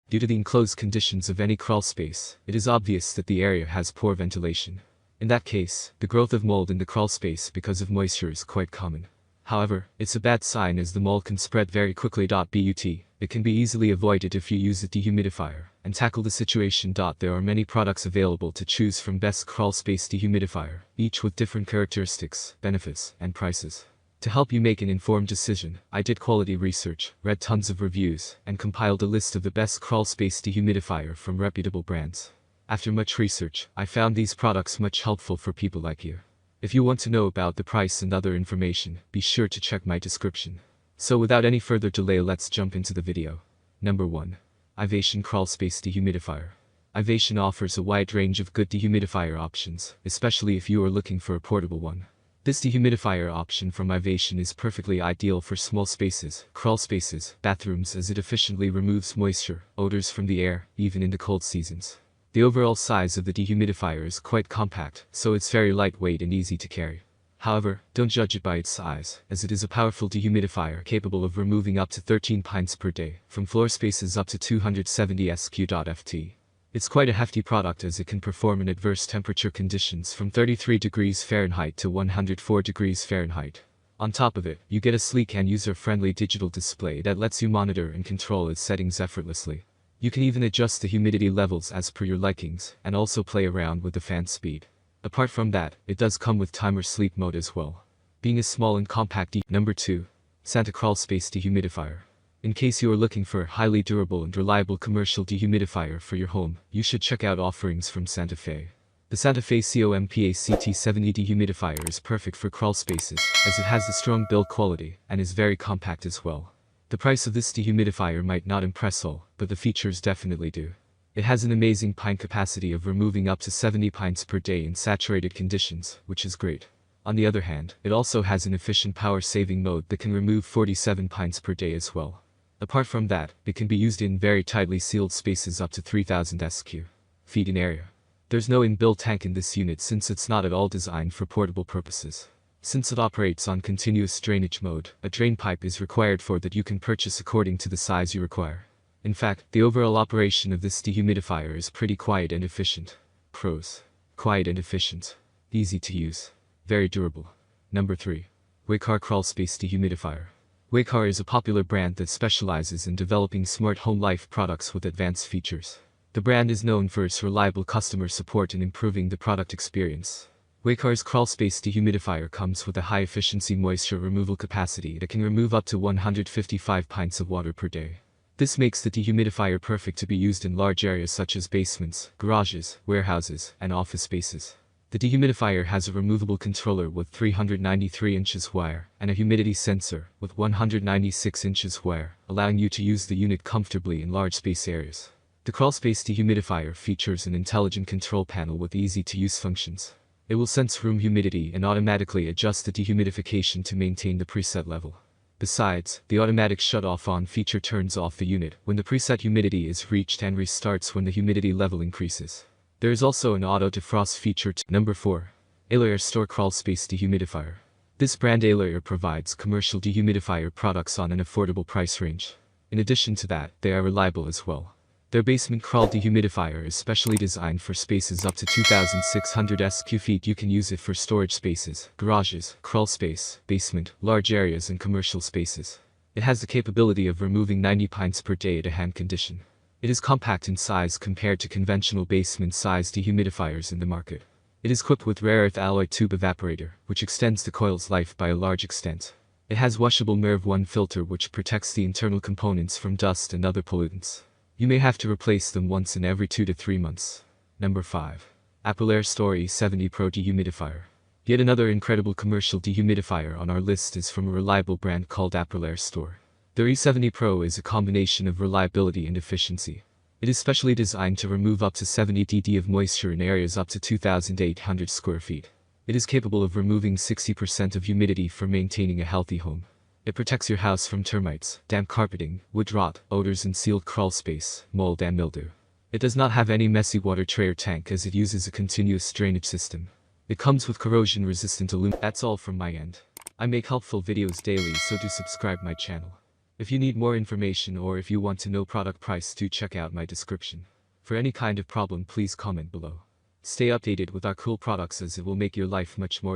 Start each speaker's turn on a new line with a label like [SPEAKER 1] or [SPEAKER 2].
[SPEAKER 1] Due to the enclosed conditions of any crawl space, it is obvious that the area has poor ventilation. In that case, the growth of mold in the crawl space because of moisture is quite common. However, it's a bad sign as the mold can spread very quickly. But it can be easily avoided if you use a dehumidifier and tackle the situation. There are many products available to choose from. Best crawl space dehumidifier, each with different characteristics, benefits, and prices. To help you make an informed decision, I did quality research, read tons of reviews, and compiled a list of the best crawl space dehumidifier from reputable brands. After much research, I found these products much helpful for people like you. If you want to know about the price and other information, be sure to check my description. So without any further delay, let's jump into the video. Number 1. Ivation Crawl Space Dehumidifier. Ivation offers a wide range of good dehumidifier options, especially if you are looking for a portable one. This dehumidifier option from Ivation is perfectly ideal for small spaces, crawl spaces, bathrooms, as it efficiently removes moisture, odors from the air, even in the cold seasons. The overall size of the dehumidifier is quite compact, so it's very lightweight and easy to carry. However, don't judge it by its size, as it is a powerful dehumidifier capable of removing up to 13 pints per day, from floor spaces up to 270 sq.ft. It's quite a hefty product as it can perform in adverse temperature conditions from 33 degrees Fahrenheit to 104 degrees Fahrenheit. On top of it, you get a sleek and user-friendly digital display that lets you monitor and control its settings effortlessly. You can even adjust the humidity levels as per your likings, and also play around with the fan speed. Apart from that, it does come with timer sleep mode as well. Being a small and compact Number 2. Santa Crawl Space Dehumidifier. In case you are looking for a highly durable and reliable commercial dehumidifier for your home, you should check out offerings from Santa Fe. The Santa Fe COMPACT70 dehumidifier is perfect for crawl spaces, as it has a strong build quality, and is very compact as well. The price of this dehumidifier might not impress all, but the features definitely do. It has an amazing pint capacity of removing up to 70 pints per day in saturated conditions, which is great. On the other hand, it also has an efficient power-saving mode that can remove 47 pints per day as well. Apart from that, it can be used in very tightly sealed spaces up to 3000 sq.ft in area. There's no inbuilt tank in this unit since it's not at all designed for portable purposes. Since it operates on continuous drainage mode, a drain pipe is required for that you can purchase according to the size you require. In fact, the overall operation of this dehumidifier is pretty quiet and efficient. Pros: quiet and efficient, easy to use, very durable. Number 3. Waycar Crawl Space Dehumidifier. Waycar is a popular brand that specializes in developing smart home life products with advanced features. The brand is known for its reliable customer support and improving the product experience. Waycar's Crawl Space Dehumidifier comes with a high-efficiency moisture removal capacity that can remove up to 155 pints of water per day. This makes the dehumidifier perfect to be used in large areas such as basements, garages, warehouses, and office spaces. The dehumidifier has a removable controller with 393 inches wire, and a humidity sensor with 196 inches wire, allowing you to use the unit comfortably in large space areas. The Crawl Space Dehumidifier features an intelligent control panel with easy-to-use functions. It will sense room humidity and automatically adjust the dehumidification to maintain the preset level. Besides, the automatic shut-off on feature turns off the unit when the preset humidity is reached and restarts when the humidity level increases. There is also an auto defrost feature. Number 4. Alair Store Crawl Space Dehumidifier. This brand Alair provides commercial dehumidifier products on an affordable price range. In addition to that, they are reliable as well. Their basement crawl dehumidifier is specially designed for spaces up to 2,600 sq.ft. You can use it for storage spaces, garages, crawl space, basement, large areas and commercial spaces. It has the capability of removing 90 pints per day at a hand condition. It is compact in size compared to conventional basement-sized dehumidifiers in the market. It is equipped with rare earth alloy tube evaporator, which extends the coil's life by a large extent. It has washable MERV 1 filter which protects the internal components from dust and other pollutants. You may have to replace them once in every 2 to 3 months. Number 5. Aprilaire Store E70 Pro Dehumidifier. Yet another incredible commercial dehumidifier on our list is from a reliable brand called Aprilaire Store. The E70 Pro is a combination of reliability and efficiency. It is specially designed to remove up to 70 dd of moisture in areas up to 2,800 square feet. It is capable of removing 60% of humidity for maintaining a healthy home. It protects your house from termites, damp carpeting, wood rot, odors and sealed crawl space, mold and mildew. It does not have any messy water tray or tank as it uses a continuous drainage system. It comes with corrosion-resistant aluminum. That's all from my end. I make helpful videos daily, so do subscribe my channel. If you need more information or if you want to know product price, do check out my description. For any kind of problem, please comment below. Stay updated with our cool products as it will make your life much more easier.